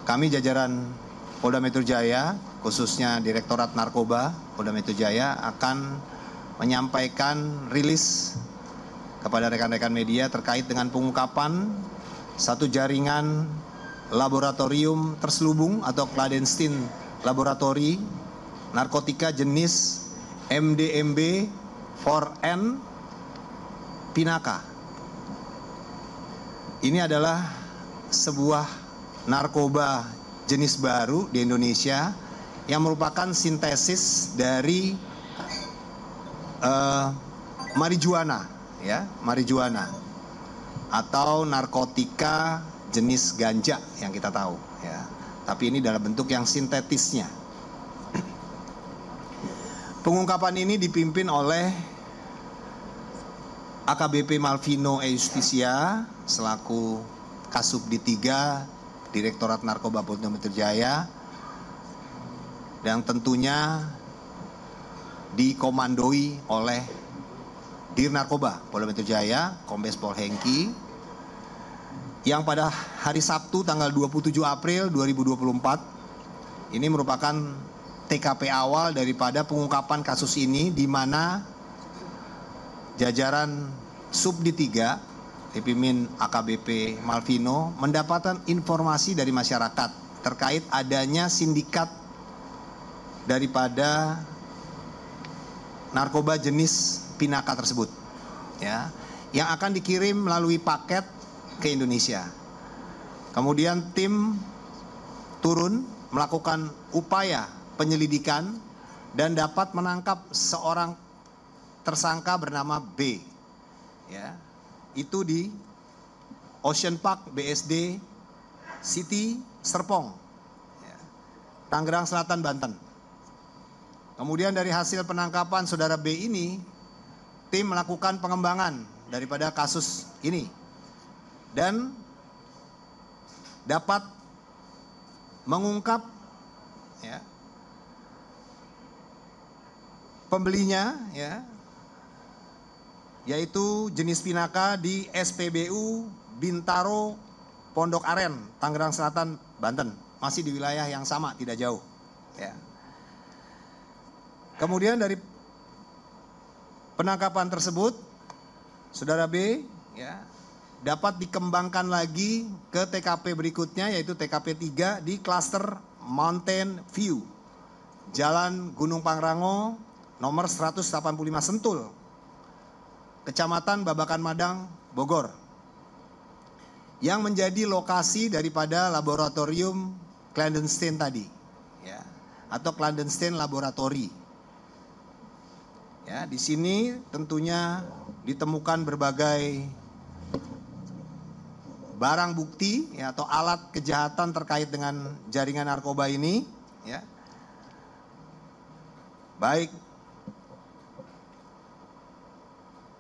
kami jajaran Polda Metro Jaya, khususnya Direktorat Narkoba Polda Metro Jaya akan menyampaikan rilis kepada rekan-rekan media terkait dengan pengungkapan satu jaringan laboratorium terselubung atau clandestine laboratory narkotika jenis MDMB 4N Pinaka. Ini adalah sebuah narkoba jenis baru di Indonesia yang merupakan sintesis dari marijuana, ya, marijuana atau narkotika jenis ganja yang kita tahu, ya. Tapi ini dalam bentuk yang sintetisnya. Pengungkapan ini dipimpin oleh AKBP Malvino E. Justisia selaku Kasubdit 3 Direktorat Narkoba Polda Metro Jaya, yang tentunya dikomandoi oleh Dir Narkoba Polda Metro Jaya, Kombes Pol Hengki, yang pada hari Sabtu tanggal 27 April 2024 ini merupakan TKP awal daripada pengungkapan kasus ini, di mana jajaran Subdit 3 dipimpin AKBP Malvino mendapatkan informasi dari masyarakat terkait adanya sindikat daripada narkoba jenis Pinaka tersebut, ya, yang akan dikirim melalui paket ke Indonesia. Kemudian tim turun melakukan upaya penyelidikan dan dapat menangkap seorang tersangka bernama B, ya, itu di Ocean Park BSD City Serpong, ya, Tangerang Selatan, Banten. Kemudian dari hasil penangkapan saudara B ini, tim melakukan pengembangan daripada kasus ini dan dapat mengungkap, ya, pembelinya, ya, yaitu jenis Pinaka di SPBU Bintaro Pondok Aren, Tangerang Selatan, Banten, masih di wilayah yang sama, tidak jauh, ya. Kemudian dari penangkapan tersebut, saudara B, ya, dapat dikembangkan lagi ke TKP berikutnya, yaitu TKP 3 di klaster Mountain View, Jalan Gunung Pangrango, nomor 185 Sentul, Kecamatan Babakan Madang, Bogor, yang menjadi lokasi daripada laboratorium clandestine tadi, ya, atau clandestine laboratory. Ya, di sini tentunya ditemukan berbagai barang bukti, ya, atau alat kejahatan terkait dengan jaringan narkoba ini, ya, baik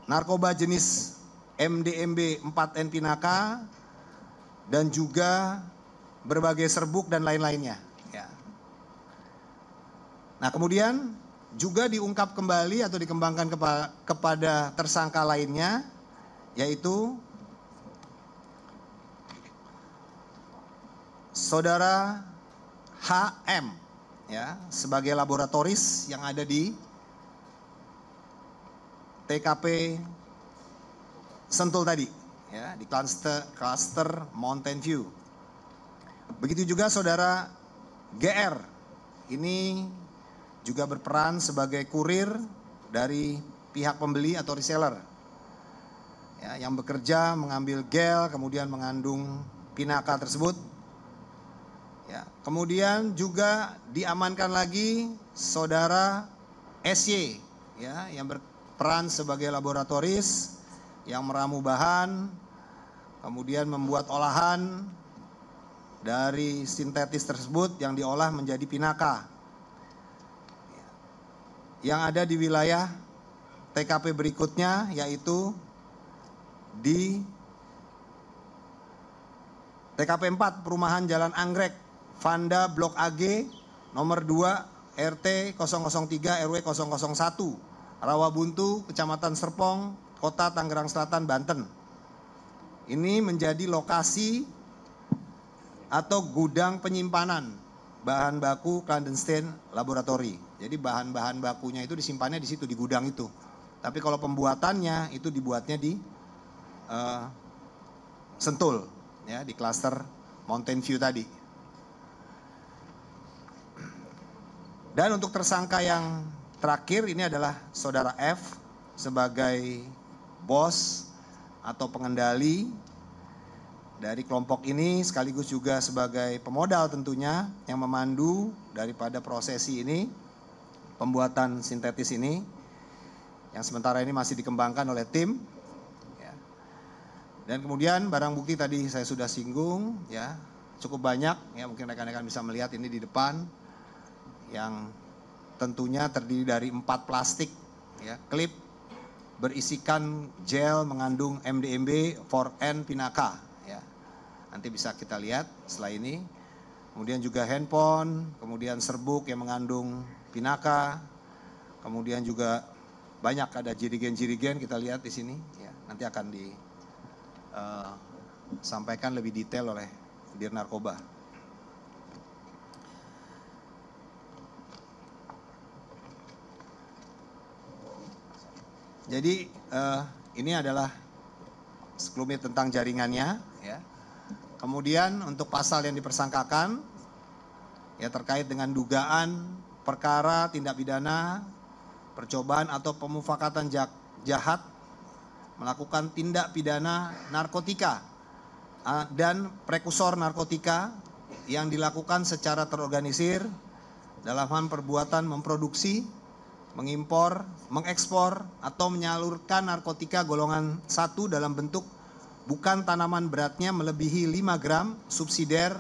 narkoba jenis MDMB 4N Pinaka dan juga berbagai serbuk dan lain-lainnya, ya. Nah, kemudian juga diungkap kembali atau dikembangkan kepada tersangka lainnya, yaitu saudara HM, ya, sebagai laboratoris yang ada di TKP Sentul tadi, ya, di cluster Mountain View. Begitu juga saudara GR, ini juga berperan sebagai kurir dari pihak pembeli atau reseller, ya, yang bekerja mengambil gel kemudian mengandung Pinaka tersebut, ya. Kemudian juga diamankan lagi saudara SY, ya, yang berperan sebagai laboratoris yang meramu bahan kemudian membuat olahan dari sintetis tersebut yang diolah menjadi Pinaka, yang ada di wilayah TKP berikutnya, yaitu di TKP 4 Perumahan Jalan Anggrek, Vanda Blok AG, nomor 2 RT 003 RW 001, Rawabuntu, Kecamatan Serpong, Kota Tangerang Selatan, Banten. Ini menjadi lokasi atau gudang penyimpanan bahan baku clandestine laboratory. Jadi bahan-bahan bakunya itu disimpannya di situ, di gudang itu. Tapi kalau pembuatannya itu dibuatnya di Sentul, ya, di klaster Mountain View tadi. Dan untuk tersangka yang terakhir ini adalah saudara F sebagai bos atau pengendali dari kelompok ini, sekaligus juga sebagai pemodal tentunya yang memandu daripada prosesi ini, pembuatan sintetis ini, yang sementara ini masih dikembangkan oleh tim. Dan kemudian barang bukti tadi saya sudah singgung, ya, cukup banyak, ya, mungkin rekan-rekan bisa melihat ini di depan, yang tentunya terdiri dari 4 plastik, ya, klip berisikan gel mengandung MDMB 4N Pinaka, ya. Nanti bisa kita lihat setelah ini. Kemudian juga handphone, kemudian serbuk yang mengandung Pinaka, kemudian juga banyak ada jirigen-jirigen kita lihat di sini, ya. Nanti akan disampaikan lebih detail oleh Dir Narkoba. Jadi ini adalah sekelumit tentang jaringannya, ya. Kemudian untuk pasal yang dipersangkakan, ya, terkait dengan dugaan perkara tindak pidana percobaan atau pemufakatan jahat melakukan tindak pidana narkotika dan prekursor narkotika yang dilakukan secara terorganisir dalam hal perbuatan memproduksi, mengimpor, mengekspor atau menyalurkan narkotika golongan 1 dalam bentuk bukan tanaman beratnya melebihi 5 gram subsidiar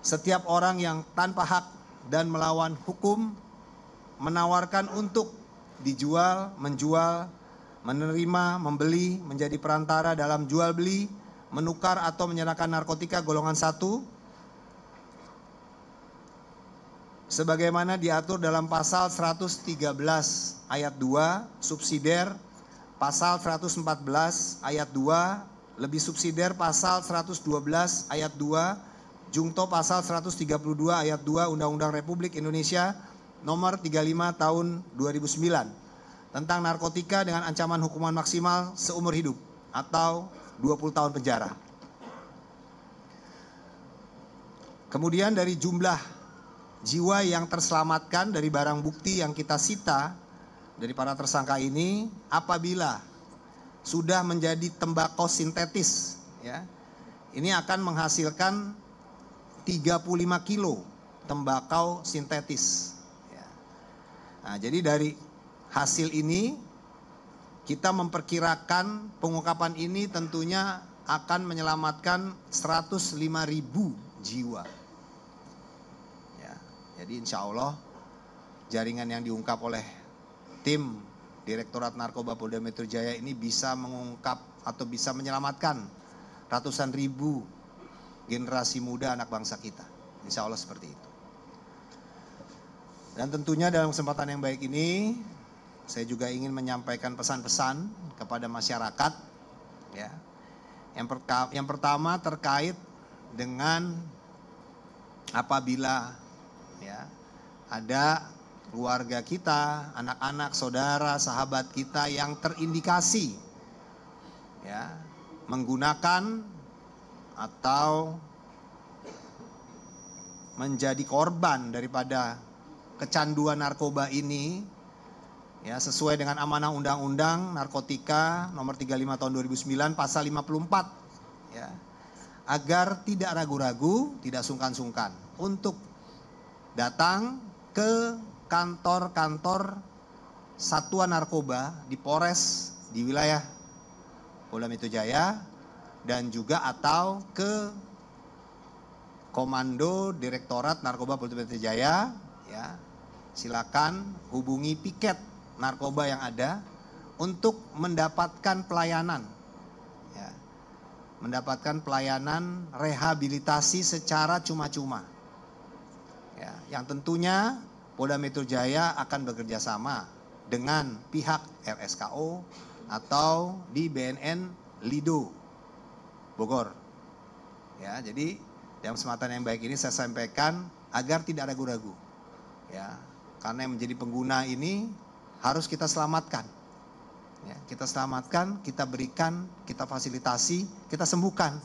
setiap orang yang tanpa hak dan melawan hukum menawarkan untuk dijual, menjual, menerima, membeli, menjadi perantara dalam jual beli, menukar atau menyerahkan narkotika golongan 1 sebagaimana diatur dalam pasal 113 ayat 2 subsidiar, pasal 114 ayat 2 lebih subsidiar pasal 112 ayat 2 jungto pasal 132 ayat 2 Undang-Undang Republik Indonesia nomor 35 tahun 2009 tentang narkotika dengan ancaman hukuman maksimal seumur hidup atau 20 tahun penjara. Kemudian dari jumlah jiwa yang terselamatkan dari barang bukti yang kita sita dari para tersangka ini, apabila sudah menjadi tembakau sintetis, ya, ini akan menghasilkan 35 kilo tembakau sintetis, ya. Nah, jadi dari hasil ini kita memperkirakan pengungkapan ini tentunya akan menyelamatkan 105.000 jiwa. Ya, jadi insya Allah jaringan yang diungkap oleh tim Direktorat Narkoba Polda Metro Jaya ini bisa mengungkap atau bisa menyelamatkan ratusan ribu generasi muda anak bangsa kita. Insya Allah seperti itu. Dan tentunya dalam kesempatan yang baik ini, saya juga ingin menyampaikan pesan-pesan kepada masyarakat, ya. Yang pertama terkait dengan apabila, ya, ada keluarga kita, anak-anak, saudara, sahabat kita yang terindikasi, ya, menggunakan atau menjadi korban daripada kecanduan narkoba ini, ya, sesuai dengan amanah Undang-Undang Narkotika nomor 35 tahun 2009 pasal 54, ya, agar tidak ragu-ragu, tidak sungkan-sungkan untuk datang ke kantor-kantor satuan narkoba di Polres di wilayah Polda Metro Jaya dan juga atau ke Komando Direktorat Narkoba Polda Metro Jaya, ya, silakan hubungi piket narkoba yang ada untuk mendapatkan pelayanan, ya, mendapatkan pelayanan rehabilitasi secara cuma-cuma, ya, yang tentunya Polda Metro Jaya akan bekerja sama dengan pihak RSKO atau di BNN Lido Bogor, ya. Jadi dalam kesempatan yang baik ini saya sampaikan agar tidak ragu-ragu. Ya, karena yang menjadi pengguna ini harus kita selamatkan. Ya, kita selamatkan, kita berikan, kita fasilitasi, kita sembuhkan.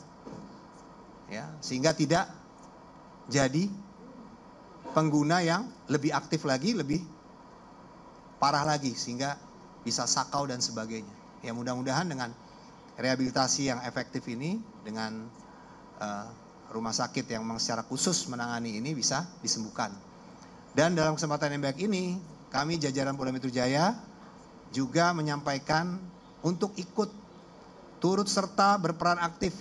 Ya, sehingga tidak jadi pengguna yang lebih aktif lagi, lebih parah lagi, sehingga bisa sakau dan sebagainya. Ya, mudah-mudahan dengan rehabilitasi yang efektif ini, dengan rumah sakit yang memang secara khusus menangani ini bisa disembuhkan. Dan dalam kesempatan yang baik ini, kami jajaran Polda Metro Jaya juga menyampaikan untuk ikut turut serta berperan aktif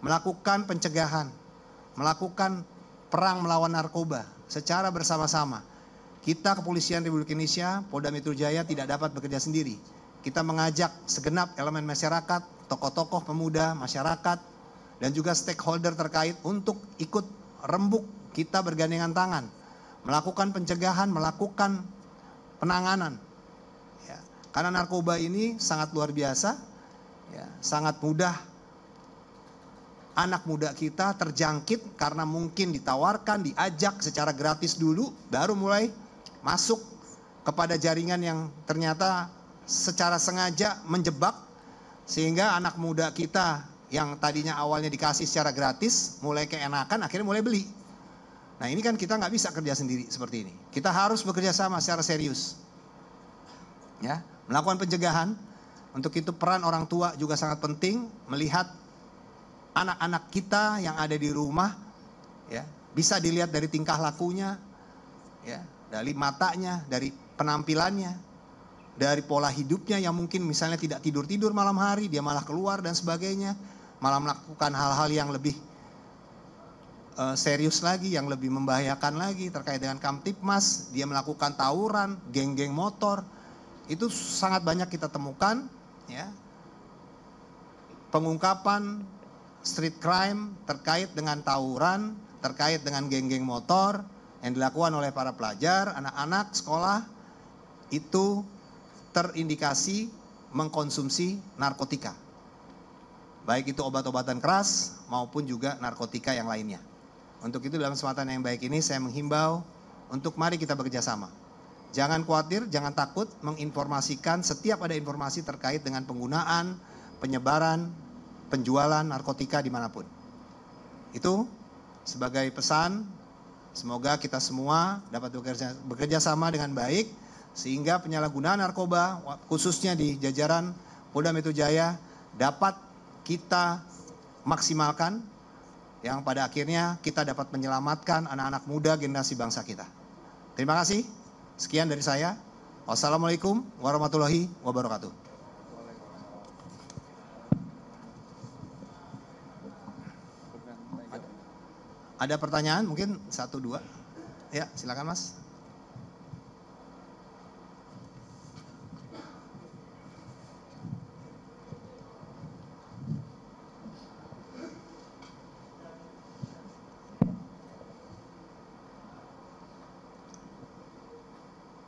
melakukan pencegahan, melakukan perang melawan narkoba secara bersama-sama. Kita Kepolisian Republik Indonesia, Polda Metro Jaya tidak dapat bekerja sendiri. Kita mengajak segenap elemen masyarakat, tokoh-tokoh pemuda, masyarakat, dan juga stakeholder terkait untuk ikut rembuk kita bergandengan tangan, melakukan pencegahan, melakukan penanganan. Ya, karena narkoba ini sangat luar biasa, ya, sangat mudah anak muda kita terjangkit karena mungkin ditawarkan, diajak secara gratis dulu, baru mulai masuk kepada jaringan yang ternyata secara sengaja menjebak, sehingga anak muda kita yang tadinya awalnya dikasih secara gratis, mulai keenakan, akhirnya mulai beli. Nah, ini kan kita nggak bisa kerja sendiri seperti ini. Kita harus bekerja sama secara serius. Ya, melakukan pencegahan. Untuk itu peran orang tua juga sangat penting, melihat anak-anak kita yang ada di rumah, ya, bisa dilihat dari tingkah lakunya, ya, dari matanya, dari penampilannya, dari pola hidupnya yang mungkin misalnya tidak tidur-tidur malam hari, dia malah keluar dan sebagainya, malah melakukan hal-hal yang lebih serius lagi, yang lebih membahayakan lagi terkait dengan Kamtipmas, dia melakukan tawuran, geng-geng motor, itu sangat banyak kita temukan, ya. Pengungkapan street crime terkait dengan tawuran, terkait dengan geng-geng motor yang dilakukan oleh para pelajar, anak-anak sekolah, itu terindikasi mengkonsumsi narkotika. Baik itu obat-obatan keras maupun juga narkotika yang lainnya. Untuk itu dalam kesempatan yang baik ini saya menghimbau untuk mari kita bekerja sama. Jangan khawatir, jangan takut menginformasikan setiap ada informasi terkait dengan penggunaan, penyebaran, penjualan narkotika dimanapun. Itu sebagai pesan, semoga kita semua dapat bekerja sama dengan baik, sehingga penyalahgunaan narkoba khususnya di jajaran Polda Metro Jaya dapat kita maksimalkan, yang pada akhirnya kita dapat menyelamatkan anak-anak muda generasi bangsa kita. Terima kasih. Sekian dari saya. Wassalamualaikum warahmatullahi wabarakatuh. Ada pertanyaan mungkin 1, 2. Ya, silakan Mas.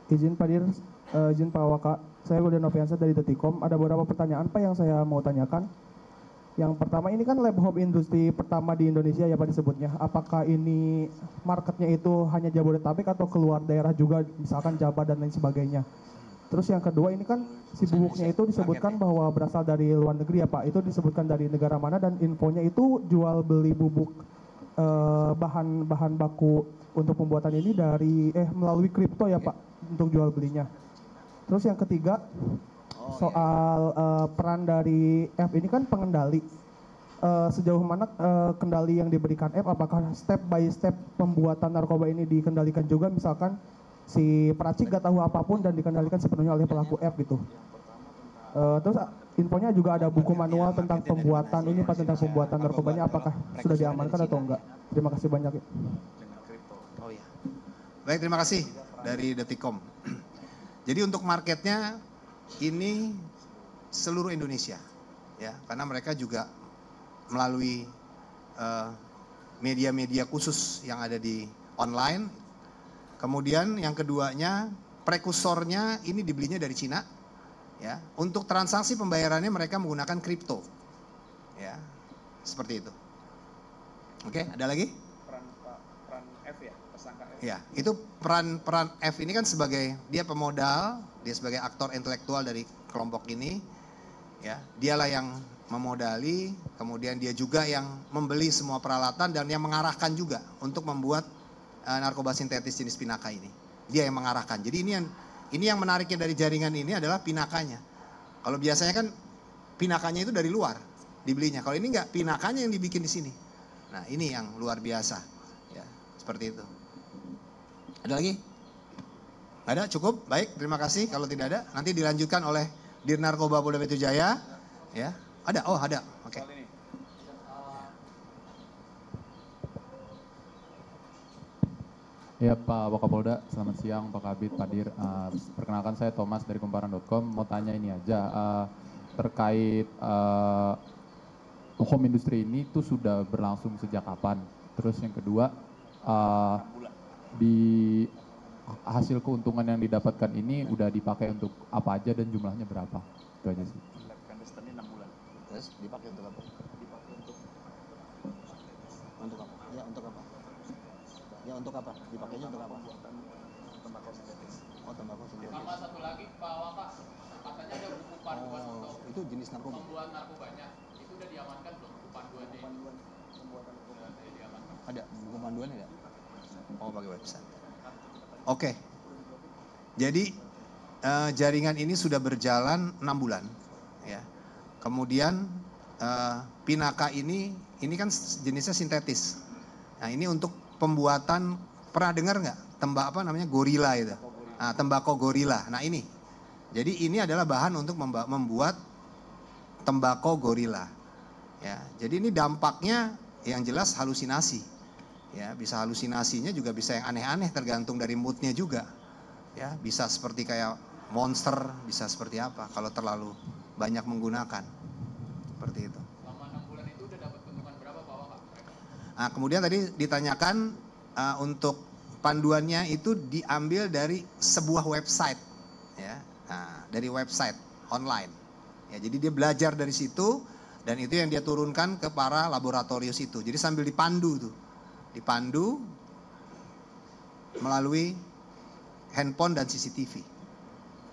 Izin Pak Dir, izin Pak Waka, saya Wildan Noviansa dari Detikom. Ada beberapa pertanyaan Pak yang saya mau tanyakan. Yang pertama, ini kan lab home industri pertama di Indonesia ya Pak disebutnya. Apakah ini marketnya itu hanya Jabodetabek atau keluar daerah juga, misalkan Jabar dan lain sebagainya. Terus yang kedua, ini kan si bubuknya itu disebutkan bahwa berasal dari luar negeri ya Pak. Itu disebutkan dari negara mana dan infonya itu jual beli bubuk bahan baku untuk pembuatan ini dari melalui kripto ya Pak untuk jual belinya. Terus yang ketiga soal peran dari F ini kan pengendali. Sejauh mana kendali yang diberikan F, apakah step by step pembuatan narkoba ini dikendalikan juga, misalkan si peracik gak tahu apapun dan dikendalikan sepenuhnya oleh pelaku F gitu. Terus infonya juga ada buku manual tentang pembuatan ini Pak, tentang pembuatan narkobanya, apakah sudah diamankan atau enggak? Terima kasih banyak. Oh ya. Baik, terima kasih dari Detikom. Jadi untuk marketnya ini seluruh Indonesia, ya, karena mereka juga melalui media-media khusus yang ada di online. Kemudian yang keduanya, prekursornya ini dibelinya dari Cina, ya. Untuk transaksi pembayarannya mereka menggunakan kripto, ya, seperti itu. Oke, ada lagi? Peran F ya, tersangka F. Ya, itu peran F ini kan sebagai dia pemodal, dia sebagai aktor intelektual dari kelompok ini. Ya, dialah yang memodali, kemudian dia juga yang membeli semua peralatan dan yang mengarahkan juga untuk membuat narkoba sintetis jenis pinaka ini. Dia yang mengarahkan. Jadi ini yang menariknya dari jaringan ini adalah pinakanya. Kalau biasanya kan pinakanya itu dari luar dibelinya. Kalau ini enggak, pinakanya yang dibikin di sini. Nah, ini yang luar biasa. Ya, seperti itu. Ada lagi? Nggak ada? Cukup? Baik, terima kasih. Kalau tidak ada, nanti dilanjutkan oleh Dirnarkoba Polda Metro Jaya. Ya, ada? Oh, ada. Oke. Ya Pak Wakapolda, selamat siang Pak Kabid, Pak Dir. Perkenalkan saya Thomas dari Kumparan.com. Mau tanya ini aja, terkait home industry ini tuh sudah berlangsung sejak kapan? Terus yang kedua, di hasil keuntungan yang didapatkan ini udah dipakai untuk apa aja dan jumlahnya berapa? Itu aja sih. Clandestine 6 bulan. Terus dipakai untuk apa? Dipakai untuk Untuk apa? Ya, untuk apa? Ya, untuk apa? Dipakainya untuk apa? pembuatan tembakau sintetis. Oh, tembakau sintetis. Sama satu lagi Pak Waka, katanya ada buku panduan untuk Itu jenis narkoba. membuat narkobanya. Itu udah diamankan belum buku panduannya? Panduan pembuatan Udah diamankan. Ada buku panduannya ya? Oh, pakai website. Oke. Jadi jaringan ini sudah berjalan 6 bulan, ya. Kemudian pinaka ini kan jenisnya sintetis. Nah, ini untuk pembuatan, pernah dengar nggak apa namanya gorila itu? Nah, tembakau gorila. Nah, ini. Jadi ini adalah bahan untuk membuat tembakau gorila. Ya, jadi ini dampaknya yang jelas halusinasi. Ya, bisa halusinasinya juga bisa yang aneh-aneh tergantung dari moodnya juga. Ya, bisa seperti kayak monster, bisa seperti apa kalau terlalu banyak menggunakan. Seperti itu. Selama 6 bulan itu udah dapat keuntungan berapa Pak Waka? Nah, kemudian tadi ditanyakan untuk panduannya itu diambil dari sebuah website, ya, dari website online. Ya, jadi dia belajar dari situ dan itu yang dia turunkan ke para laboratorius itu. Jadi sambil dipandu melalui handphone dan CCTV.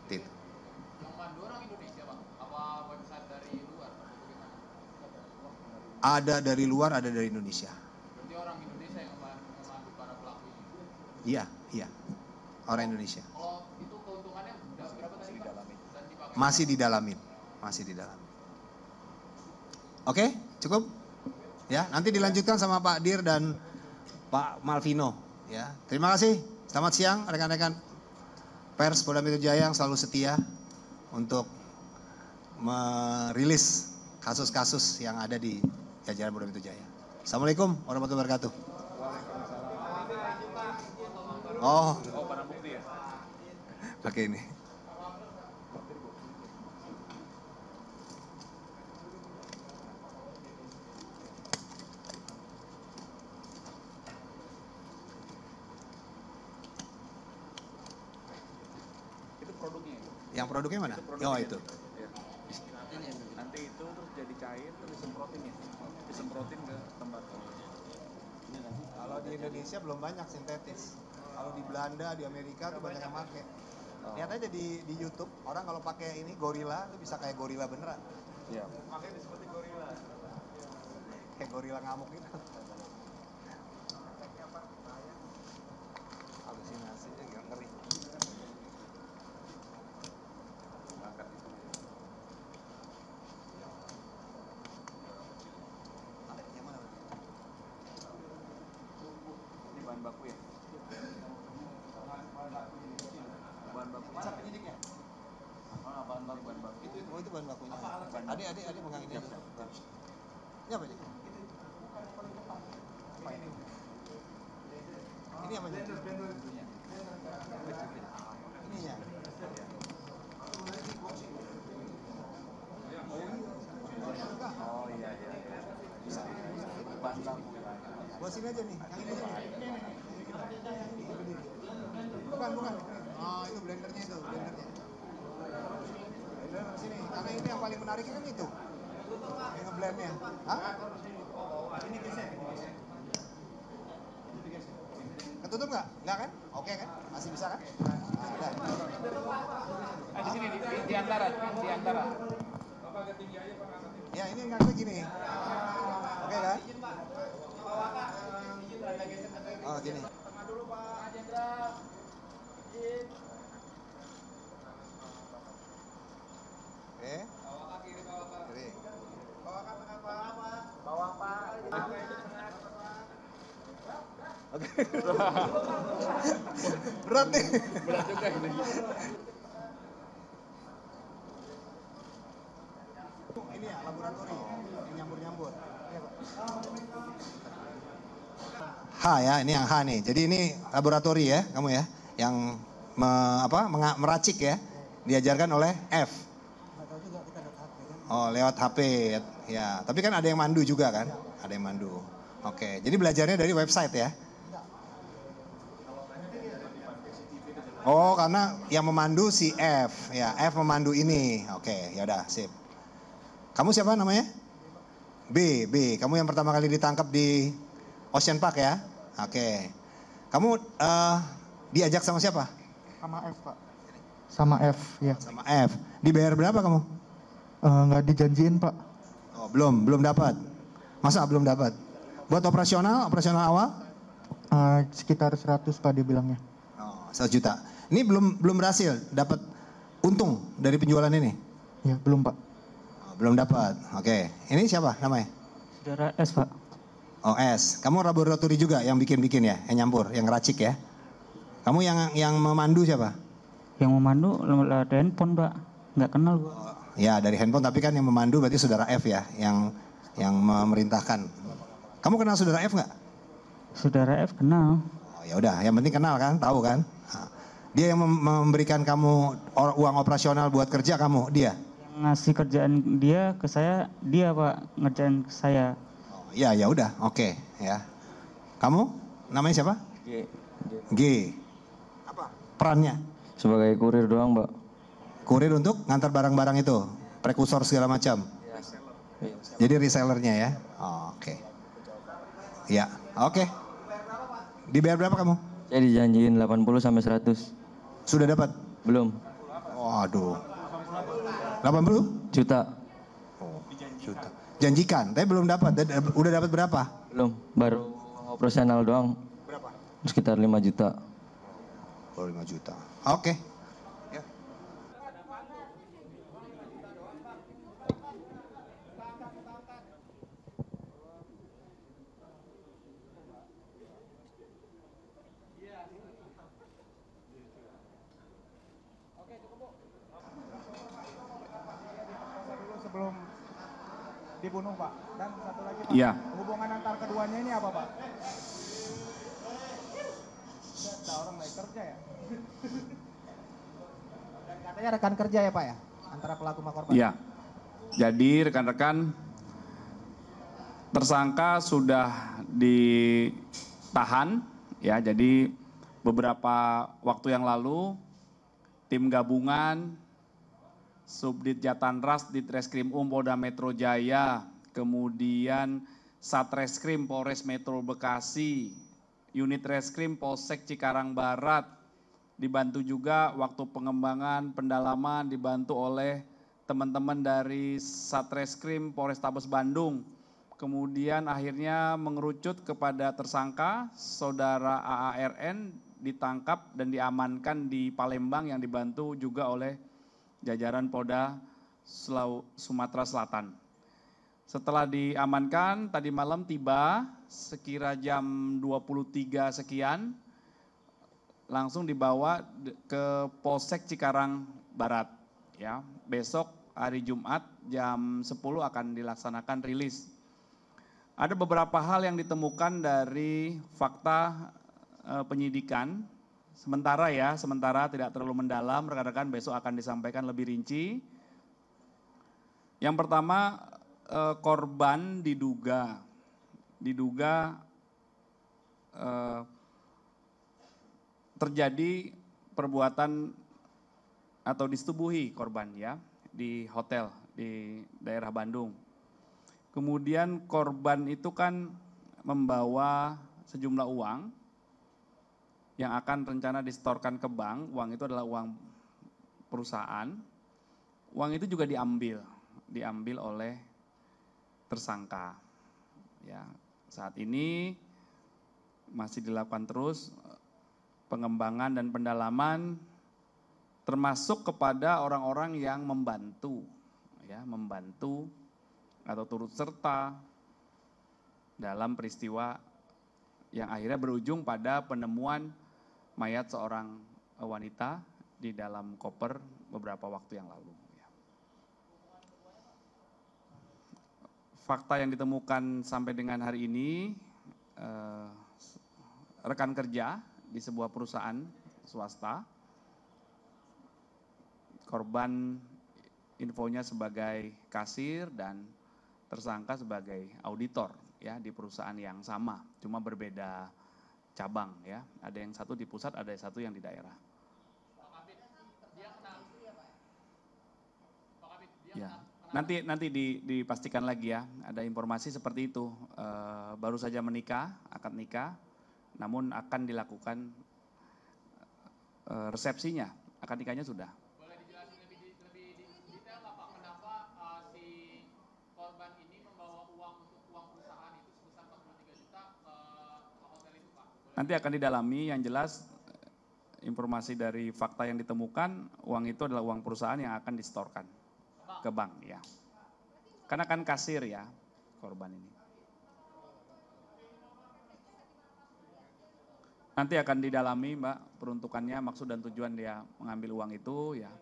Gitu. Yang mandu orang Indonesia Pak? Apa website dari luar? Atau bagaimana? Ada dari luar, ada dari Indonesia. Berarti orang Indonesia yang memandu para pelaku ini. Iya. Orang Indonesia. Kalau itu keuntungannya udah berapa tadi Pak? Dan dipakai Masih didalamin. Oke, cukup? Ya, nanti dilanjutkan sama Pak Dir dan Pak Malvino. Ya, terima kasih. Selamat siang rekan-rekan pers Polda Metro Jaya yang selalu setia untuk merilis kasus-kasus yang ada di jajaran Polda Metro Jaya. Assalamualaikum warahmatullahi wabarakatuh. Oh, barang bukti ya? pakai ini. Itu produknya ya? Yang produknya mana? Produknya. Oh, itu. Ya. Nanti itu terus jadi cair terus disemprotin ya? Disemprotin ke tembakau. Kalau di Indonesia belum banyak sintetis. Kalau di Belanda, di Amerika tuh banyak yang pakai. Lihat aja di YouTube, orang kalau pakai ini gorila itu bisa kayak gorila beneran. Iya. Makanya disebutnya gorila. Kayak gorila ngamuk gitu. Halusinasinya gila ngeri. Angkat itu. Yang mana? Ini bahan baku ya? Bahan baku. Mana penyidiknya? Bahan baku. Oh, itu bahan bakunya. Adik megang ini. Ini apa ini? Apa ini? Ini apa ini? Ininya. Oh iya. Bahan baku. Buat sini aja nih, yang ini sini. Bukan. Oh, itu blendernya itu, blendernya. Blender sini, karena itu yang paling menarik kan itu. Yang ngeblendnya. Hah? Ini kisah. Ketutup nggak? Nggak kan? Oke kan? Masih bisa kan? Nah, udah. Di sini di antara. Ya ini ngangkatnya gini. Oke kan? Oh gini. Oke. Kiri. Oke. Berat nih. Berat juga ini. Ini ya laboratori yang nyambur-nyambur. H ya, ini yang H nih. Jadi ini laboratori ya, kamu ya, yang meracik ya, diajarkan oleh F. Oh, lewat HP ya. Tapi kan ada yang mandu juga kan? Ada yang mandu. Oke, jadi belajarnya dari website ya. Oh, karena yang memandu si F, ya F memandu ini. Oke, ya udah, sip. Kamu siapa namanya? B. Kamu yang pertama kali ditangkap di Ocean Park ya? Oke. Kamu diajak sama siapa? Sama F, Pak. Sama F, ya. Sama F. Dibayar berapa kamu? Nggak dijanjiin, Pak. Oh, belum dapat. Masa belum dapat? Buat operasional awal? Sekitar 100, Pak, dia bilangnya. Oh, 1 juta. Ini belum berhasil dapat untung dari penjualan ini? Ya, belum, Pak. Oh, belum dapat. Oke. Ini siapa namanya? Saudara S, Pak. Oh, S. Kamu laboratori juga yang bikin ya, yang nyampur, yang ngeracik ya? Kamu yang memandu siapa? Yang memandu lewat handphone, Pak. Nggak kenal, Pak. Oh, ya, dari handphone, tapi kan yang memandu berarti saudara F ya, yang memerintahkan. Kamu kenal saudara F nggak? Saudara F kenal. Oh, ya udah, yang penting kenal kan, tahu kan? Nah, dia yang memberikan kamu uang operasional buat kerja kamu, dia? Yang ngasih kerjaan dia ke saya, dia, Pak, ngerjain ke saya. Oh, ya udah, oke ya. Kamu namanya siapa? G. Apa perannya? Sebagai kurir doang, Mbak. Kurir untuk ngantar barang-barang itu, prekursor segala macam. Jadi resellernya ya. Oh, oke. Ya, oke. Dibayar berapa kamu? Saya dijanjiin 80 sampai 100. Sudah dapat? Belum. Waduh. 80? Juta. Oh, juta. Janjikan, tapi belum dapat. Udah dapat berapa? Belum. Baru operasional doang. Berapa? Sekitar 5 juta. Oh, 5 juta. Oke. Ya. Sebelum dibunuh, Pak. Dan satu lagi, Pak. Iya. Hubungan antar keduanya ini apa, Pak? Ada orang naik kerja ya? Dan katanya rekan kerja ya, Pak ya? Antara pelaku sama korban. Iya. Jadi rekan-rekan, tersangka sudah ditahan ya. Jadi beberapa waktu yang lalu tim gabungan Subdit Jatanras Ditreskrim Polda Metro Jaya, kemudian Satreskrim Polres Metro Bekasi, Unit Reskrim Polsek Cikarang Barat, dibantu juga waktu pengembangan pendalaman dibantu oleh teman-teman dari Satreskrim Polrestabes Bandung. Kemudian akhirnya mengerucut kepada tersangka saudara AARN, ditangkap dan diamankan di Palembang yang dibantu juga oleh jajaran Polda Sumatera Selatan. Setelah diamankan, tadi malam tiba sekira jam 23 sekian, langsung dibawa ke Polsek Cikarang Barat. Ya, besok hari Jumat jam 10 akan dilaksanakan rilis. Ada beberapa hal yang ditemukan dari fakta penyidikan. Sementara tidak terlalu mendalam, rekan-rekan besok akan disampaikan lebih rinci. Yang pertama, korban diduga terjadi perbuatan atau disetubuhi korban ya di hotel di daerah Bandung. Kemudian korban itu kan membawa sejumlah uang yang akan rencana disetorkan ke bank, uang itu adalah uang perusahaan. Uang itu juga diambil oleh tersangka. Ya, saat ini masih dilakukan terus pengembangan dan pendalaman, termasuk kepada orang-orang yang membantu, ya, membantu atau turut serta dalam peristiwa yang akhirnya berujung pada penemuan mayat seorang wanita di dalam koper beberapa waktu yang lalu. Fakta yang ditemukan sampai dengan hari ini, rekan kerja di sebuah perusahaan swasta, korban infonya sebagai kasir dan tersangka sebagai auditor, ya, di perusahaan yang sama, cuma berbeda cabang, ya. Ada yang satu di pusat, ada yang satu yang di daerah. Ya, nanti dipastikan lagi, ya. Ada informasi seperti itu. Baru saja menikah, akad nikah, namun akan dilakukan resepsinya. Akad nikahnya sudah. Boleh dijelasin lebih detail nggak Pak, kenapa si korban ini membawa uang untuk uang perusahaan itu sebesar 43 juta ke hotel itu Pak? Nanti akan didalami, yang jelas informasi dari fakta yang ditemukan, uang itu adalah uang perusahaan yang akan disetorkan ke bank, ya. Karena kan kasir, ya, korban ini. Nanti akan didalami, Mbak, peruntukannya, maksud dan tujuan dia mengambil uang itu, ya.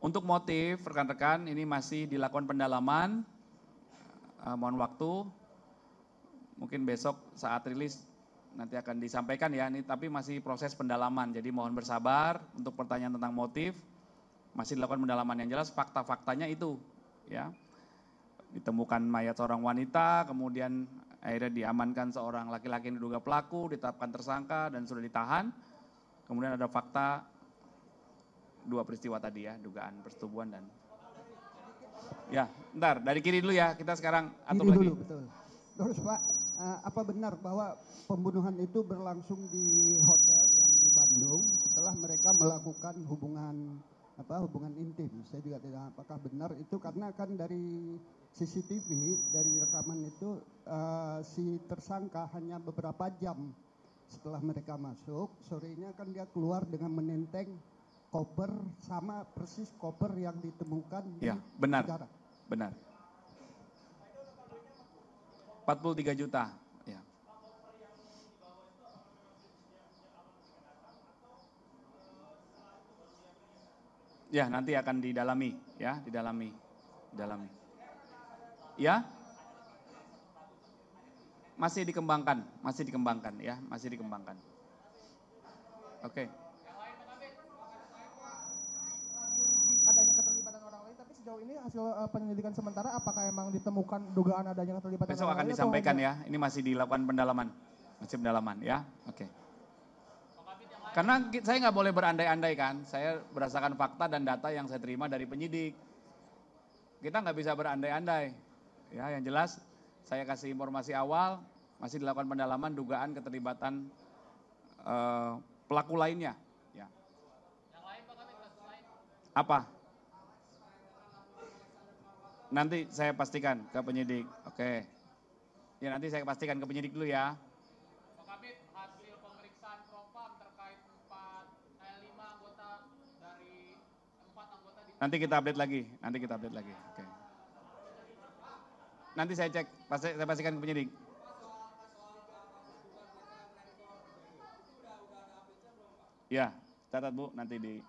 Untuk motif, rekan-rekan, ini masih dilakukan pendalaman, mohon waktu, mungkin besok saat rilis nanti akan disampaikan, ya, ini tapi masih proses pendalaman, jadi mohon bersabar untuk pertanyaan tentang motif, masih dilakukan pendalaman. Yang jelas fakta-faktanya itu, ya. Ditemukan mayat seorang wanita, kemudian akhirnya diamankan seorang laki-laki yang diduga pelaku, ditetapkan tersangka dan sudah ditahan. Kemudian ada fakta dua peristiwa tadi, ya, dugaan persetubuhan dan ya, bentar, dari kiri dulu, ya, kita sekarang atur kiri lagi. dulu, betul. Terus Pak, apa benar bahwa pembunuhan itu berlangsung di hotel yang di Bandung setelah mereka melakukan hubungan intim? Saya juga tidak, apakah benar itu, karena kan dari CCTV, dari rekaman itu si tersangka hanya beberapa jam setelah mereka masuk, sorenya kan dia keluar dengan menenteng koper sama persis koper yang ditemukan Ya, di benar, Sigara. benar. 43 juta, ya. Ya, nanti akan didalami, ya, didalami. Ya, masih dikembangkan, ya, masih dikembangkan. Oke. Adanya keterlibatan orang lain, tapi sejauh ini hasil penyelidikan sementara apakah emang ditemukan dugaan adanya keterlibatan Besok orang akan lain disampaikan, atau ya, ini masih dilakukan pendalaman, ya, oke. Karena saya nggak boleh berandai-andai, kan, saya berdasarkan fakta dan data yang saya terima dari penyidik. Kita nggak bisa berandai-andai, ya, yang jelas saya kasih informasi awal, masih dilakukan pendalaman dugaan keterlibatan pelaku lainnya, ya. Yang lain Pak Kabit, kasus lain? Apa? Nanti saya pastikan ke penyidik, oke. Ya, nanti saya pastikan ke penyidik dulu, ya. Pak Kabit, hasil pemeriksaan Propam terkait 5 anggota dari 4 anggota di... Nanti kita update lagi, oke. Nanti saya cek, saya pastikan ke penyidik. Ya, catat Bu, nanti di...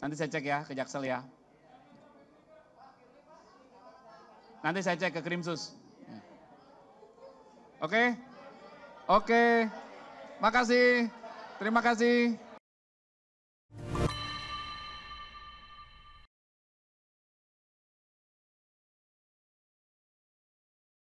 Nanti saya cek, ya, ke Jaksel, ya. Nanti saya cek ke Krimsus. Oke? Oke. Makasih. Terima kasih.